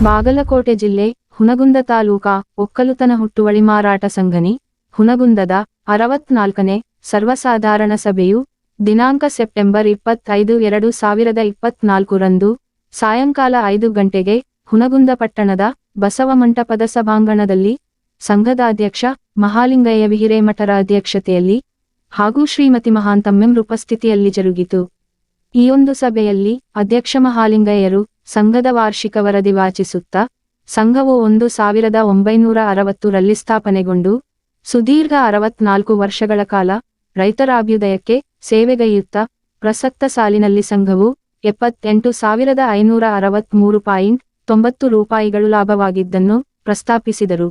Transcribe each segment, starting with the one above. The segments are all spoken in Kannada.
ಬಾಗಲಕೋಟೆ ಜಿಲ್ಲೆ ಹುನಗುಂದ ತಾಲೂಕಾ ಒಕ್ಕಲುತನ ಹುಟ್ಟುವಳಿ ಮಾರಾಟ ಸಂಘನಿ ಹುನಗುಂದದ 64ನೇ ಸರ್ವಸಾಧಾರಣ ಸಭೆಯು ದಿನಾಂಕ ಸೆಪ್ಟೆಂಬರ್ 25, 2024 ರಂದು ಸಾಯಂಕಾಲ 5 ಗಂಟೆಗೆ ಹುನಗುಂದ ಪಟ್ಟಣದ ಬಸವ ಮಂಟಪದ ಸಭಾಂಗಣದಲ್ಲಿ ಸಂಘದ ಅಧ್ಯಕ್ಷ ಮಹಾಲಿಂಗಯ್ಯ ಹಿರೇಮಠರ ಅಧ್ಯಕ್ಷತೆಯಲ್ಲಿ ಹಾಗೂ ಶ್ರೀಮತಿ ಮಹಾಂತಮ್ಮೆಂರ ಉಪಸ್ಥಿತಿಯಲ್ಲಿ ಜರುಗಿತು. ಈ ಒಂದು ಸಭೆಯಲ್ಲಿ ಅಧ್ಯಕ್ಷ ಮಹಾಲಿಂಗಯ್ಯರು ಸಂಘದ ವಾರ್ಷಿಕ ವರದಿ ವಾಚಿಸುತ್ತಾ, ಸಂಘವು 1960 ರಲ್ಲಿ ಸ್ಥಾಪನೆಗೊಂಡು ಸುದೀರ್ಘ 64 ವರ್ಷಗಳ ಕಾಲ ರೈತರ ಅಭ್ಯುದಯಕ್ಕೆ ಸೇವೆಗೈಯುತ್ತಾ ಪ್ರಸಕ್ತ ಸಾಲಿನಲ್ಲಿ ಸಂಘವು 78,563.90 ರೂಪಾಯಿಗಳು ಲಾಭವಾಗಿದ್ದನ್ನು ಪ್ರಸ್ತಾಪಿಸಿದರು.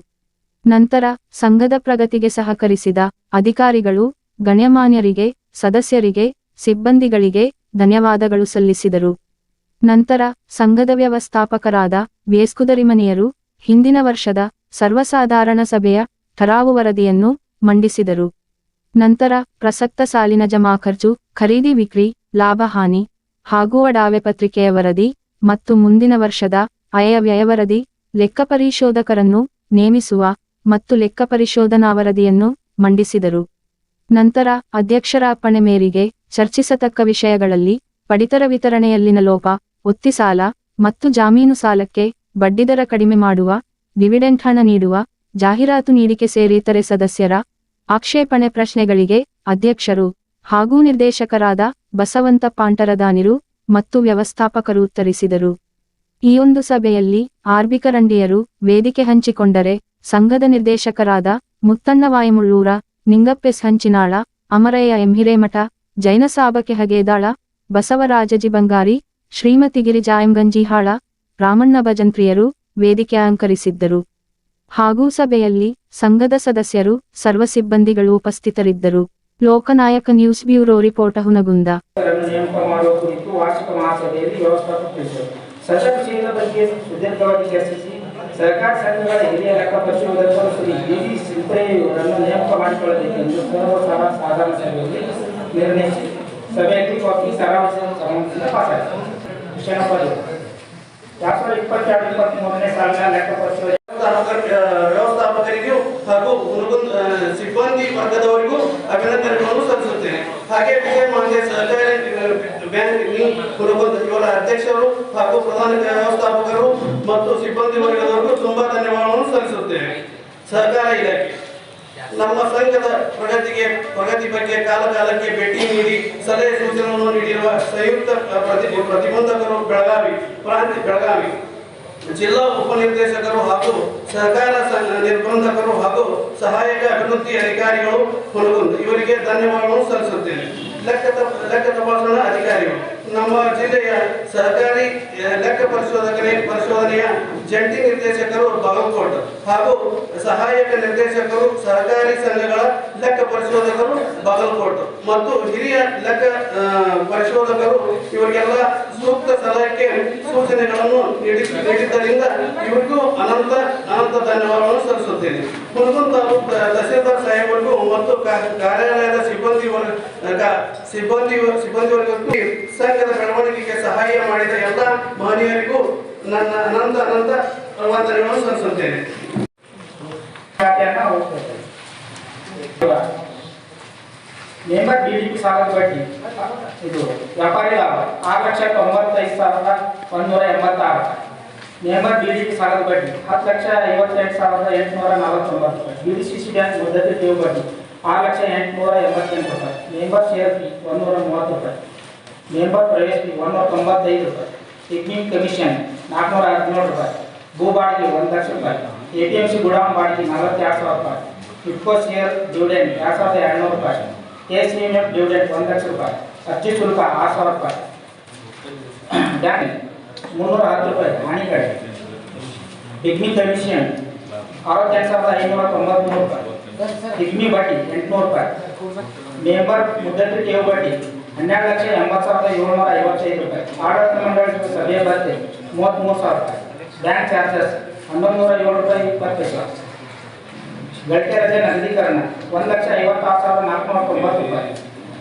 ನಂತರ ಸಂಘದ ಪ್ರಗತಿಗೆ ಸಹಕರಿಸಿದ ಅಧಿಕಾರಿಗಳು, ಗಣ್ಯಮಾನ್ಯರಿಗೆ, ಸದಸ್ಯರಿಗೆ, ಸಿಬ್ಬಂದಿಗಳಿಗೆ ಧನ್ಯವಾದಗಳು ಸಲ್ಲಿಸಿದರು. ನಂತರ ಸಂಘದ ವ್ಯವಸ್ಥಾಪಕರಾದ ವೇಸ್ಕುದರಿಮನಿಯರು ಹಿಂದಿನ ವರ್ಷದ ಸರ್ವಸಾಧಾರಣ ಸಭೆಯ ಠರಾವು ವರದಿಯನ್ನು ಮಂಡಿಸಿದರು. ನಂತರ ಪ್ರಸಕ್ತ ಸಾಲಿನ ಜಮಾ ಖರ್ಚು, ಖರೀದಿ ವಿಕ್ರಿ, ಲಾಭ ಹಾನಿ ಹಾಗೂ ಅಡಾವೆ ಪತ್ರಿಕೆಯ ವರದಿ ಮತ್ತು ಮುಂದಿನ ವರ್ಷದ ಆಯ ವ್ಯಯ ವರದಿ, ಲೆಕ್ಕಪರಿಶೋಧಕರನ್ನು ನೇಮಿಸುವ ಮತ್ತು ಲೆಕ್ಕಪರಿಶೋಧನಾ ವರದಿಯನ್ನು ಮಂಡಿಸಿದರು. ನಂತರ ಅಧ್ಯಕ್ಷರ ಅಪ್ಪಣೆ ಮೇರೆಗೆ ಚರ್ಚಿಸತಕ್ಕ ವಿಷಯಗಳಲ್ಲಿ ಪಡಿತರ ವಿತರಣೆಯಲ್ಲಿನ ಲೋಪ, ಒತ್ತಿ ಸಾಲ ಮತ್ತು ಜಾಮೀನು ಸಾಲಕ್ಕೆ ಬಡ್ಡಿದರ ಕಡಿಮೆ ಮಾಡುವ, ಡಿವಿಡೆಂಟ್ ಹಣ ನೀಡುವ, ಜಾಹೀರಾತು ನೀಡಿಕೆ ಸೇರಿ ಇತರೆ ಸದಸ್ಯರ ಆಕ್ಷೇಪಣೆ ಪ್ರಶ್ನೆಗಳಿಗೆ ಅಧ್ಯಕ್ಷರು ಹಾಗೂ ನಿರ್ದೇಶಕರಾದ ಬಸವಂತ ಪಾಂಟರದಾನಿರು ಮತ್ತು ವ್ಯವಸ್ಥಾಪಕರು ಉತ್ತರಿಸಿದರು. ಈ ಒಂದು ಸಭೆಯಲ್ಲಿ ಆರ್ಬಿ ಕರಂಡಿಯರು ವೇದಿಕೆ ಹಂಚಿಕೊಂಡರೆ, ಸಂಘದ ನಿರ್ದೇಶಕರಾದ ಮುತ್ತಣ್ಣ ವಾಯಮುಳ್ಳೂರ, ನಿಂಗಪ್ಪೆಸ್ ಹಂಚಿನಾಳ, ಅಮರಯ್ಯ ಎಂ ಹಿರೇಮಠ, ಜೈನ ಸಾಬಕೆ ಹಗೇದಾಳ, ಬಸವರಾಜಜಿ ಬಂಗಾರಿ, ಶ್ರೀಮತಿ ಗಿರಿಜಾ ಎಂ ಗಂಜಿಹಾಳ, ರಾಮಣ್ಣ ಭಜಂತ್ರಿಯರು ವೇದಿಕೆ ಅಲಂಕರಿಸಿದ್ದರು. ಹಾಗೂ ಸಭೆಯಲ್ಲಿ ಸಂಘದ ಸದಸ್ಯರು, ಸರ್ವ ಸಿಬ್ಬಂದಿಗಳು ಉಪಸ್ಥಿತರಿದ್ದರು. ಲೋಕನಾಯಕ ನ್ಯೂಸ್ ಬ್ಯೂರೋ ರಿಪೋರ್ಟ್ ಹುನಗುಂದ. ನೇಮಕ ಮಾಡುವ ಕುರಿತು ವಾರ್ಷಿಕ ಮಹಾಸಭೆಯಲ್ಲಿ ವ್ಯವಸ್ಥಾಪಕರು ಸದಾ ವಿಷಯದ ಬಗ್ಗೆ ಸುದೀರ್ಘವಾಗಿ ಚರ್ಚಿಸಿ ಸಹಕಾರ ಸಂಘಗಳ ಹಿರಿಯ ಲೆಕ್ಕ ಪರಿಶೋಧಕರು ಶ್ರೀ ಡಿ.ವಿ. ಸಿದ್ದಯ್ಯರನ್ನು ನೇಮಕ ಮಾಡಿಕೊಳ್ಳಬೇಕೆಂದು ಸರ್ವಸಾಧಾರಣ ಸಭೆಯಲ್ಲಿ ನಿರ್ಣಯಿಸಿ ಸಭೆಯಲ್ಲಿ ಕಾಪಿ ಸಾರಾಂಶವನ್ನು ಸಂಬಂಧಿಸಿದ ಪಾಸಾಯಿತು. ವಿಷಯ ನಂಬರ್ 2022-23ನೇ ಸಾಲಿನ ಲೆಕ್ಕ ಪರಿಶೋಧನೆ ವ್ಯವಸ್ಥಾಪಕರಿಗೂ ಹಾಗೂ ಸಿಬ್ಬಂದಿ ವರ್ಗದವರಿಗೂ ಅಭಿನಂದನೆಗಳನ್ನು ಸಲ್ಲಿಸುತ್ತೇನೆ. ಹಾಗೆ ವಿಜಯ ಮಾಂಜೆ ಸಹಕಾರಿ ಬ್ಯಾಂಕ್ ಹುನಗುಂದ ಇವರ ಅಧ್ಯಕ್ಷರು ಹಾಗೂ ಪ್ರಧಾನ ವ್ಯವಸ್ಥಾಪಕರು ಮತ್ತು ಸಿಬ್ಬಂದಿ ವರ್ಗದವರಿಗೂ ತುಂಬಾ ಧನ್ಯವಾದಗಳನ್ನು ಸಲ್ಲಿಸುತ್ತೇನೆ. ಸಹಕಾರ ಇಲಾಖೆ ನಮ್ಮ ಸಂಘದ ಪ್ರಗತಿ ಬಗ್ಗೆ ಕಾಲಕಾಲಕ್ಕೆ ಭೇಟಿ ನೀಡಿ ಸಲಹೆ ಸೂಚನೆಯನ್ನು ನೀಡಿರುವ ಸಂಯುಕ್ತ ಪ್ರತಿಬಂಧಕರು ಬೆಳಗಾವಿ ಜಿಲ್ಲಾ ಉಪನಿರ್ದೇಶಕರು ಹಾಗೂ ಸಹಕಾರ ನಿರ್ಬಂಧಕರು ಹಾಗೂ ಸಹಾಯಕ ಅಭಿವೃದ್ಧಿ ಅಧಿಕಾರಿಗಳು ಹುನಗುಂದ ಇವರಿಗೆ ಧನ್ಯವಾದಗಳನ್ನು ಸಲ್ಲಿಸುತ್ತೇನೆ. ಲೆಕ್ಕ ತಪಾಸಣಾ ಅಧಿಕಾರಿಗಳು ನಮ್ಮ ಜಿಲ್ಲೆಯ ಸಹಕಾರಿ ಲೆಕ್ಕ ಪರಿಶೋಧನೆಯ ಜಂಟಿ ನಿರ್ದೇಶಕರು ಬಾಗಲಕೋಟೆ ಹಾಗೂ ಸಹಾಯಕ ನಿರ್ದೇಶಕರು ಸಹಕಾರಿ ಸಂಘಗಳ ಲೆಕ್ಕ ಪರಿಶೋಧಕರು ಬಾಗಲಕೋಟೆ ಮತ್ತು ಹಿರಿಯ ಲೆಕ್ಕ ಪರಿಶೋಧಕರು ಇವರಿಗೆಲ್ಲ ಸೂಕ್ತ ಸಲಹೆ ಸೂಚನೆಗಳನ್ನು ನೀಡಿದ್ದರಿಂದ ಇವರಿಗೂ ಅನಂತ ಧನ್ಯವಾದಗಳನ್ನು ಸಲ್ಲಿಸುತ್ತೇನೆ. ಹುನಗುಂದ ತಾಲೂಕು ತಹಸೀಲ್ದಾರ್ ಸಾಹೇಬರಿಗೂ ಮತ್ತು ಕಾರ್ಯಾಲಯದ ಸಿಬ್ಬಂದಿ ವರ್ಗಕ್ಕೂ ಸಂಘದ ಬೆಳವಣಿಗೆಗೆ ಸಹಾಯ ಮಾಡಿದ ಎಲ್ಲ ಮಹನೀಯರಿಗೂ ನನ್ನ ಅನಂತ ವಂದನೆಗಳನ್ನು ಸಲ್ಲಿಸುತ್ತೇನೆ. ನೇಮರ್ ಡಿಡಿಪಿ ಸಾಲದ ಬಡ್ಡಿ ಇದು ವ್ಯಾಪಾರಿ ಲಾಭ 6,95,186. ನೇಮರ್ ಡಿಡಿಪಿ ಸಾಲದ ಬಡ್ಡಿ 10,58,849. ಡಿಡಿಸಿಸಿ ಬ್ಯಾಂಕ್ ಮುದ್ದತೆ ಠೇವು ಬಡ್ಡಿ 6,888 ರೂಪಾಯಿ. ಮೆಂಬರ್ ಶೇರ್ ಫೀ 130 ರೂಪಾಯಿ. ಮೆಂಬರ್ ಪ್ರವೇಶ ಫೀ 195 ರೂಪಾಯಿ. ಪಿಕ್ನಿಕ್ ಕಮಿಷನ್ 417 ರೂಪಾಯಿ. ಭೂ ಬಾಡಿಗೆ 1,00,000 ರೂಪಾಯಿ. ಎಪಿಎಂಸಿ ಗುಡಾಮ್ ಬಾಡಿಗೆ 42,000 ರೂಪಾಯಿ. ಇಟ್ಕೋ ಶೇರ್ ಡಿವಿಡೆಂಡ್ 2,200 ರೂಪಾಯಿ. ಕೆಸಿಎಂಎಫ್ ಡಿವಿಡೆಂಡ್ 1,00,000 ರೂಪಾಯಿ. ಅರ್ಜಿ ಶುಲ್ಕ 6,000 ರೂಪಾಯಿ. ಬ್ಯಾಂಕ್ 310 ರೂಪಾಯಿ ಹಾನಿ ಕಡೆ. ಪಿಕ್ನಿಕ್ ಕಮಿಷನ್ 68,593 ರೂಪಾಯಿ. ಪಿಗ್ಮಿ ಬಡ್ಡಿ 800 ರೂಪಾಯಿ. ಮೆಂಬರ್ ಮುದ್ದತೆ ಠೇವು ಬಡ್ಡಿ 12,80,755 ರೂಪಾಯಿ. ಆಡಳಿತ ಮಂಡಳಿ ಸಭೆ ಭತ್ಯೆ 33,000 ರೂಪಾಯಿ. ಬ್ಯಾಂಕ್ ಚಾರ್ಜಸ್ 1,107 ರೂಪಾಯಿ 20 ಪೈಸೆ. ಗಳಿಕೆ ರಜೆ ನಗದೀಕರಣ 1,56,490 ರೂಪಾಯಿ.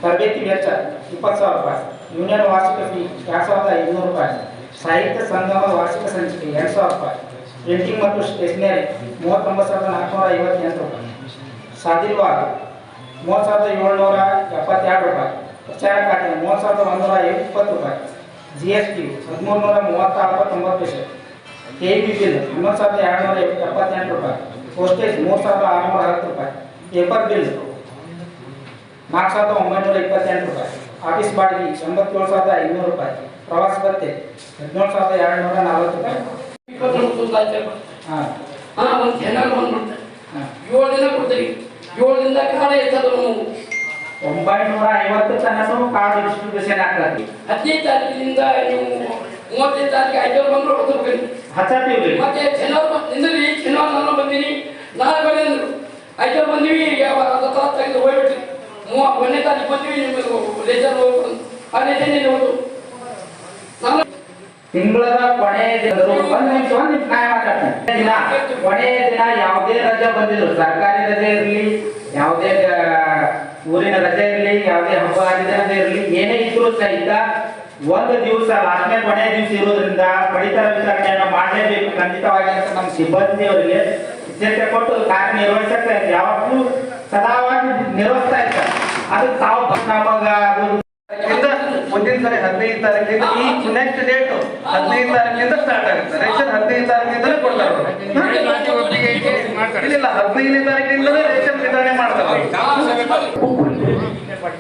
ತರಬೇತಿ ವೆಚ್ಚ 20,000 ರೂಪಾಯಿ. ಯೂನಿಯನ್ ವಾರ್ಷಿಕ ಫೀ 2,500 ರೂಪಾಯಿ. ಸಾಹಿತ್ಯ ಸಂಗಮ ವಾರ್ಷಿಕ ಸಂಚಿಕೆ 2000 ರೂಪಾಯಿ. ಪ್ರಿಂಟಿಂಗ್ ಮತ್ತು ಸ್ಟೇಷನರಿ 39,458 ರೂಪಾಯಿ. ಸಾದಿಲ್ವಾದ 30,772 ರೂಪಾಯಿ. ಪ್ರಚಾರ ಖಾತೆ 30,120 ರೂಪಾಯಿ. GST 1336.90. KB ಬಿಲ್ 11,278 ರೂಪಾಯಿ. ಪೋಸ್ಟೇಜ್ 3,610 ರೂಪಾಯಿ. ಪೇಪರ್ ಬಿಲ್ 4,928 ರೂಪಾಯಿ. ಆಫೀಸ್ ಬಾಡಿಗೆ 87,500 ರೂಪಾಯಿ. ಪ್ರವಾಸ ಭತ್ಯೆ 17,240 ರೂಪಾಯಿ. ಒಂದು ಚಾನಲ್ ಬಂದ್ಬಿಡ್ತಾರೆ 7 ದಿನ ಕೊಡ್ತೀವಿ 7 ದಿನದಾಗ ನಾಳೆ ಎಷ್ಟದು 950 ತನಕ ಕಾರ್ಡ್ ಡಿಸ್ಟ್ರಿಬ್ಯೂಷನ್ ಆಗ್ತದೆ. 15 ತಾರೀಕಿನಿಂದ ನೀವು 35 ತಾರೀಕು ಐದವ್ರು ಬಂದ್ರು ಹೊರತು ಹಚ್ಚಾತೀವಿ ಮತ್ತೆ ಶನಿವಾರ ನಿಂದ್ರಿ ಶನಿವಾರ ನಾನು ಬಂದೀನಿ ನಾಳೆ ಬನ್ನಿ ಅಂದ್ರು ಐದವ್ರು ಬಂದೀವಿ ಅದ ತೆಗೆದು ಹೋಗ್ಬಿಟ್ರಿ 1ನೇ ತಾರೀಕು ಬಂದೀವಿ ನಿಮಗೆ ಲೇಜರ್ ಆ ಲೇಜರ್ ಹೋದ್ರು ನಾನು ತಿಂಗಳ ಕೊನೆಯ ಕೊನೆಯ ದಿನ ಯಾವುದೇ ರಜೆ ಬಂದಿದ್ರು ಸರ್ಕಾರಿ ರಜೆ ಇರಲಿ ಯಾವುದೇ ಊರಿನ ರಜೆ ಇರಲಿ ಯಾವುದೇ ಹಬ್ಬ ಹರಿದಿನದ ಇರಲಿ ಏನೇ ಇದ್ರೂ ಸಹಿತ ಒಂದು ದಿವಸ ಲಾಸ್ಟ್ನೇ ಕೊನೆಯ ದಿವಸ ಇರೋದ್ರಿಂದ ಪಡಿತರ ವಿತರಣೆಯನ್ನು ಮಾಡಲೇಬೇಕು ಖಂಡಿತವಾಗಿ ಅಂತ ನಮ್ಮ ಸಿಬ್ಬಂದಿಯವರಿಗೆ ಎಚ್ಚರಿಕೆ ಕೊಟ್ಟು ಕಾರ್ಯನಿರ್ವಹಿಸಕ್ಕೆ ಯಾವಾಗಲೂ ಸದಾವಾಗಿ ನಿರ್ವಹಿಸ್ತಾ ಇರ್ತಾರೆ. ಅದಕ್ಕೆ ತಾವು ನಮಗ ಅದು ಮುಂದಿನ ಸರಿ 15 ತಾರೀಕಿಂದ ಈ ನೆಕ್ಸ್ಟ್ ಡೇಟ್ 15 ತಾರೀಕಿಂದ ಸ್ಟಾರ್ಟ್ ಆಗುತ್ತೆ. ರೇಷನ್ 15 ತಾರೀಕಿಂದಲೇ ಕೊಡ್ತಾರೆ. ಇಲ್ಲ 15ನೇ ತಾರೀಕಿಂದಲೇ ರೇಷನ್ ವಿತರಣೆ ಮಾಡ್ತಾರೆ.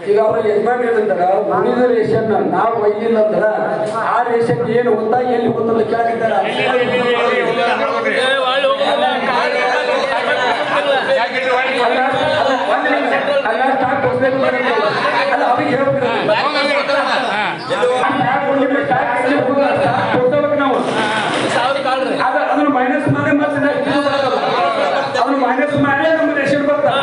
ಈಗ ಅವ್ರ ಯಜಮಾನ್ ಏನಂತಾರ ಉಳಿದ ರೇಷನ್ ನಾವು ಒಯ್ದಿಲ್ಲ ಅಂತಾರ ಆ ರೇಷನ್ ಏನು ಹೊತ್ತ ಎಲ್ಲಿ ಹೊತ್ತಂತ ಕೇಳಿದ್ದಾರೆ. ಅಲ್ಲ ಸ್ಟಾಕ್ ಕೊಡ್ಬೇಕು ಅಲ್ಲ ಅವ್ರಿಗೆ ಹೇಳ್ಬೇಕು ನಾವು ಅದನ್ನು ಮೈನಸ್ ಮಾಡಿ ಮತ್ತೆ ಅದನ್ನು ಮೈನಸ್ ಮಾಡಿ ನಮ್ಗೆ ರೇಷನ್ ಬರ್ತಾರೆ.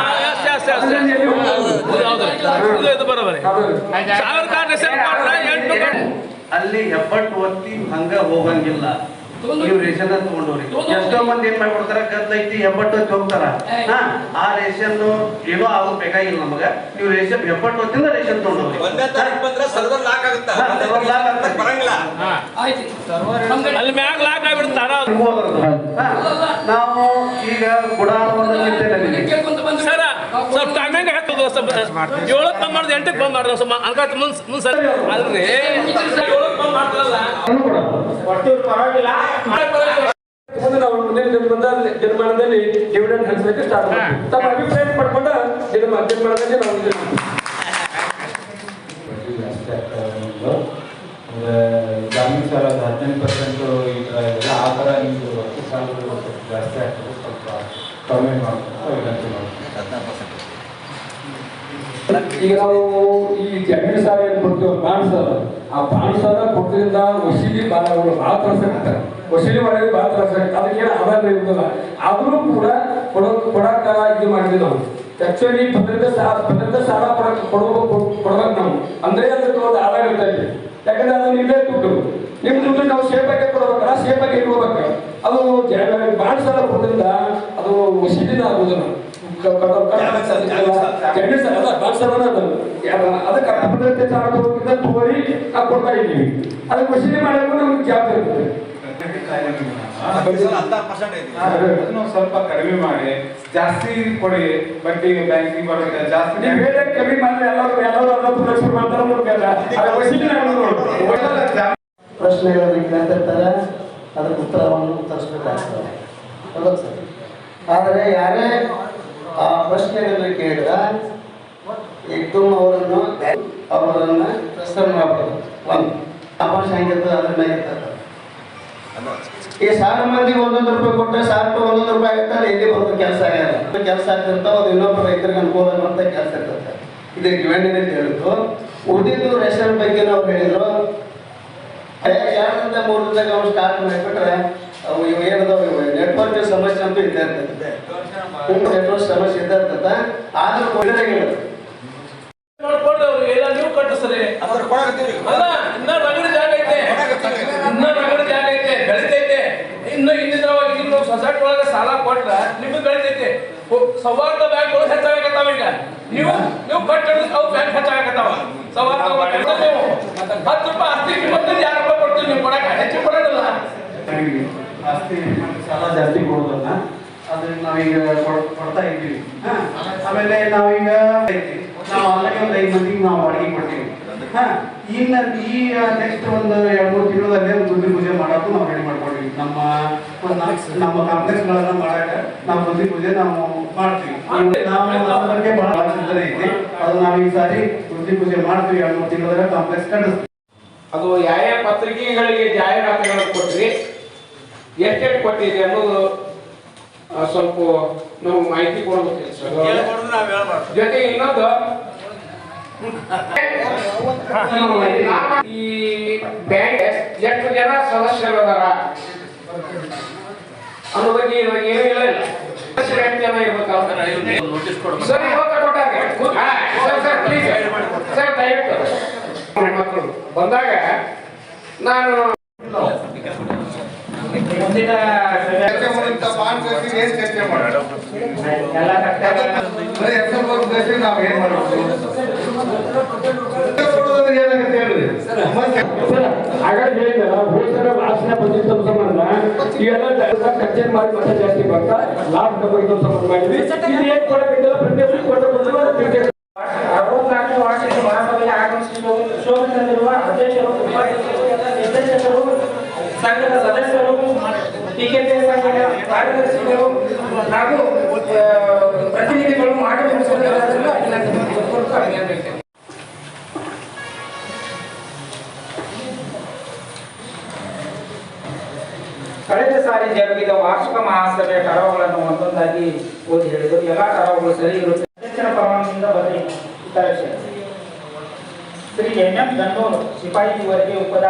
ಅಲ್ಲಿ ಎಫರ್ಟ್ ಒತ್ತಿ ಹಂಗ ಹೋಗಂಗಿಲ್ಲ. ನೀವು ರೇಷನ್ ತಗೊಂಡವ್ರಿ ಎಷ್ಟೋ ಮಂದಿ ಏನ್ ಮಾಡ್ಬಿಡ್ತಾರ ಗದ್ದೈತಿ ಎಬ್ಬಟ್ಟು ಹೊತ್ತಿ ಹೋಗ್ತಾರ. ಆ ರೇಷನ್ ಏನೋ ಆಗೋದ್ ಬೇಕಾಗಿಲ್ಲ ನಮಗ. ನೀವು ರೇಷನ್ ಎಬ್ಬಟ್ಟು ಹೊತ್ತಿಂದ ರೇಷನ್ ತಗೊಂಡವ್ರಿ ನಾವು ಈಗ ಗುಡಾಣದಲ್ಲಿ ನಾವು ಮುಂದಿನ ದಿನಮಾನದಲ್ಲಿ ಡಿವಿಡೆಂಡ್ ಹಂಚಲಿಕ್ಕೆ ಸ್ಟಾರ್ಟ್ ಮಾಡ್ತೀವಿ. ತಮ್ಮ ಅಭಿಪ್ರಾಯ ಪಡ್ಕೊಂಡ ದಿನಮಾನದಲ್ಲಿ ನಾವು ಗ್ರಾಮೀಣ ಸಾಲ 15% ಈ ಥರ ಇದೆಲ್ಲ ಆ ಥರ ನಿಮ್ಮದು ವಸ್ತು ಸಾಲಗಳು ಜಾಸ್ತಿ ಆಗ್ತದೆ, ಸ್ವಲ್ಪ ಕಮ್ಮಿ ಮಾಡ್ಕೊಂಡು ವಿನಂತಿ ಮಾಡ್ತೀವಿ. ಈಗ ನಾವು ಈ ಜಮೀನು ಸಾಲ ಏನು ಕೊಡ್ತೀವಿ ಬಾಂಡ್ ಸಾಲ, ಆ ಬಾಂಡ್ ಸಾಲ ಕೊಟ್ಟದ್ರಿಂದ ವಸೂಲಿ ಭಾಳ ತ್ರಾಸ ಆಗ್ತಾರೆ. ವಸೂಲಿ ಮಾಡೋದು ಭಾಳ ತ್ರಾಸ ಆಗ್ತದೆ. ಅದಕ್ಕೇನು ಆಧಾರ ಇರೋದಿಲ್ಲ. ಆದರೂ ಕೂಡ ಕೊಡಕ್ಕ ಇದು ಮಾಡಿದ್ವಿ ನಾವು. ಆಕ್ಚುಲಿ ಭದ್ರತೆ ಸಾಲ ಕೊಡ್ಬೇಕು ನಾವು. ಅಂದ್ರೆ ಅದಕ್ಕೆ ಒಂದು ಆಧಾರ ಇರ್ತಾ ಇದೆ. ಯಾಕಂದ್ರೆ ಅದು ನಿಮ್ಮದೇ ದುಡ್ಡು, ನಿಮ್ಮ ದುಡ್ಡು ನಾವು ಸೇಫಾಗಿ ಕೊಡ್ಬೇಕಲ್ಲ, ಸೇಫಾಗಿ ಇಟ್ಕೋಬೇಕು. ಅದು ಬಾಂಡ್ ಸಾಲ ಕೊಡೋದ್ರಿಂದ ಅದು ವಸೂಲಿನ ಆಗೋದಿಲ್ಲ. ಅದಕ್ಕೆ ಭದ್ರತೆ ಸಾಲ ಕೊಡೋದ್ರಿಂದ ತೋರಿ ನಾವು ಕೊಡ್ತಾ ಇದ್ದೀವಿ. ಅದಕ್ಕೆ ವಸೂಲಿ ಮಾಡಬೇಕು ನಮ್ಗೆ ಜವಾಬ್ದಾರಿ ಇರ್ತದೆ. ಅದನ್ನು ಸ್ವಲ್ಪ ಕಡಿಮೆ ಮಾಡಿ ಜಾಸ್ತಿ ಕೊಡಿ. ಬಡ್ಡಿ ಬ್ಯಾಂಕಿಂಗ್ ಬರೋದು ಜಾಸ್ತಿ ಕಡಿಮೆ ಮಾಡಿದ್ರೆ ಎಲ್ಲರೂ ಲಕ್ಷ ಮಾಡ್ತಾರೆ. ಪ್ರಶ್ನೆಗಳನ್ನು ಕೇಳ್ತಿರ್ತಾರೆ, ಅದಕ್ಕೆ ಉತ್ತರವನ್ನು ಉತ್ತರಿಸಬೇಕಾಗ್ತದೆ. ಹೌದಾ ಸರ್? ಆದರೆ ಯಾರೇ ಆ ಪ್ರಶ್ನೆಗಳನ್ನು ಕೇಳಿದ್ರೆ ಅವರನ್ನು ಪ್ರಶ್ನೆ ಮಾಡ್ಬೋದು. ಒಂದು ಆಪರ್ಷ ಹೆಂಗಿರ್ತದೆ ಅದ್ರ ಮೇಲೆ ಇರ್ತದೆ. ಈ 1000 ಮಂದಿಗೆ 1,000 ರೂಪಾಯಿ ಕೊಟ್ಟರೆ 1000 ರೂಪಾಯಿ 1,000 ರೂಪಾಯಿ ಆಗ್ತಾರೆ. ಇಲ್ಲಿ ಒಂದು ಕೆಲಸ ಆಗ್ಯದ, ಕೆಲಸ ಆಗ್ತಿರ್ತಾವ. ಅದು ಇನ್ನೊಬ್ಬ ರೈತರಿಗೆ ಅನುಕೂಲ ಅಂತ ಕೆಲಸ ಇರ್ತದೆ. ಇದಕ್ಕೆ ಡಿವೆಂಡಿನ ಹೇಳಿದ್ರು. ಉಳಿದಿದ್ದು ರೇಷನ್ ಬಗ್ಗೆ ನಾವು ಹೇಳಿದ್ರು 2ರಿಂದ 3 ದಿನದಾಗ ಅವ್ರು ಸ್ಟಾರ್ಟ್ ಮಾಡಿಬಿಟ್ರೆ ಅವು ಇವು ಏನದಾವ ನೆಟ್ವರ್ಕ್ ಸಮಸ್ಯೆ ಅಂತೂ ಇದ್ದೇ ಇರ್ತದೆ. ನೆಟ್ವರ್ಕ್ ಸಮಸ್ಯೆ ಇದ್ದೇ ಇರ್ತದೆ. ಆದ್ರೂ ನೀವು ಕಟ್ಟಿಸ್ರಿ ಅಲ್ಲ, ಇನ್ನ ರಗಡ ಜಾಗ ಐತೆ, ಬೆಳಿತೈತೆ. ಇನ್ನು ಇನ್ನಿದ್ರವಾಗಿ ಇನ್ನು ಸೊಸೈಟಿ ಒಳಗೆ ಸಾಲ ಕೊಟ್ರ ನಿಮಗೆ ಬೆಳಿತೈತೆ. ಸವಾರ್ಥ ಬ್ಯಾಂಕ್ ಒಳಗೆ ಹೆಚ್ಚಾಗತ್ತಾವ. ಈಗ ನೀವು ಕಟ್ಟಿದ್ರೆ ಅವು ಬ್ಯಾಂಕ್ ಹೆಚ್ಚಾಗತ್ತಾವ. ಸವಾರ್ಥ ನೀವು 10 ರೂಪಾಯಿ ಆಸ್ತಿ ಕಿಮ್ಮತ್ತಿಂದ 2 ರೂಪಾಯಿ ಕೊಡ್ತೀವಿ. ನೀವು ಕೊಡಕ್ಕೆ ಹೆಚ್ಚು ಕೊಡ ಜಾಸ್ತಿ ಸಾಲ ಜಾಸ್ತಿ ಕೊಡೋದನ್ನ ಅದನ್ನ ನಾವೀಗ ಕೊಡ್ತಾ ಇದ್ದೀವಿ. ಆಮೇಲೆ ನಾವೀಗ ನಾವು ಆಲ್ರೆಡಿ ಒಂದು 5 ಮಂದಿಗೆ ನಾವು ಬಾಡಿಗೆ ಕೊಡ್ತೀವಿ. ಇನ್ನು ಈ ನೆಕ್ಸ್ಟ್ ಒಂದು 2-3 ತಿಂಗಳಲ್ಲಿ ಬುದ್ಧಿ ಪೂಜೆ ಮಾಡೋದು ನಾವು ರೆಡಿ ಮಾಡ್ಕೊಂಡಿವಿ. ನಮ್ಮ ಕಾಂಪ್ಲೆಕ್ಸ್ಗಳನ್ನ ಮಾಡಕ್ಕೆ ನಾವು ಬುದ್ಧಿ ಪೂಜೆ ನಾವು ಮಾಡ್ತೀವಿ. ನಾವು ಬಗ್ಗೆ ಬಹಳ ಚಿಂತನೆ ಐತಿ. ಅದು ನಾವು ಈ ಸಾರಿ ಬುದ್ಧಿ ಪೂಜೆ ಮಾಡ್ತೀವಿ. 2-3 ತಿಂಗಳ ಕಾಂಪ್ಲೆಕ್ಸ್ ಕಟ್ಟಿಸ್ತೀವಿ. ಅದು ಯಾವ ಪತ್ರಿಕೆಗಳಿಗೆ ಜಾಹೀರಾತುಗಳನ್ನು ಕೊಟ್ರಿ, ಎಷ್ಟೆಷ್ಟು ಕೊಟ್ಟಿದೆ ಅನ್ನೋದು ಸ್ವಲ್ಪ ನಾವು ಮಾಹಿತಿ ಕೊಡ್ಬೇಕು ಸರ್. ಜೊತೆಗೆ ಇನ್ನೊಂದು ಈ ಬ್ಯಾಂಕ್ ಎಷ್ಟು ಜನ ಸದಸ್ಯರು ಅದಾರ ಅನ್ನೋ ಬಗ್ಗೆ ಇವಾಗ ಏನೂ ಇಲ್ಲ. ಸದಸ್ಯರು ಎಷ್ಟು ಜನ ಇರ್ಬೇಕು ಸರ್? ಇವತ್ತು ಕೊಟ್ಟಾರೆ ಸರ್. ಪ್ಲೀಸ್ ಸರ್, ದಯವಿಟ್ಟು ಮಕ್ಕಳು ಬಂದಾಗ ನಾನು ಮುಂದಿನ ಹಾಗಾಗಿ ಹೇಳಿದಲ್ಲ, ಭೂಸರ ವಾಸನೆ ಬಂದಿದ್ದ ಸಂಬಂಧ ಇವೆಲ್ಲ ಕಚೇರಿ ಮಾಡಿ ಮತ್ತೆ ಜಾಸ್ತಿ ಬರ್ತಾ ಲಾಭ ಬಗ್ಗೆ ಸಂಬಂಧ ಮಾಡಿದ್ವಿ. ಇದು ಏನ್ ಕೊಡಬೇಕಿಲ್ಲ, ಪ್ರತಿಯೊಬ್ಬರಿಗೆ ಕೊಡಬೇಕು. 64ನೇ ವಾರ್ಷಿಕ ಮಹಾಸಭೆಗೆ ಆಗಮಿಸಿ ಶೋಭಿತರಿರುವ ಅಧ್ಯಕ್ಷರು, ನಿರ್ದೇಶಕರು, ಸಂಘದ ಸದಸ್ಯರು, ಟಿಕೆಟ್ ಸಂಘದ ಕಾರ್ಯದರ್ಶಿಗಳು ಹಾಗೂ ಪ್ರತಿನಿಧಿಗಳು ಮಾಡಿ ಕಳೆದ ಸಾರಿ ಜರುಗಿದ ವಾರ್ಷಿಕ ಮಹಾಸಭೆಯ ಕರವುಗಳನ್ನು ಒಂದೊಂದಾಗಿ ಓದಿ ಹೇಳಿದರು. ಎಲ್ಲ ಕರವುಗಳು ಸರಿ ಇರುತ್ತೆ. ಅಧ್ಯಕ್ಷರ ಪರವಾನಗಿಯಿಂದ ಬರಲಿ. ಶ್ರೀ ಎಂ.ಎಂ. ದಂಡೋರು, ಸಿಪಾಯಿ ವರ್ಗೀಯ ಉಪದ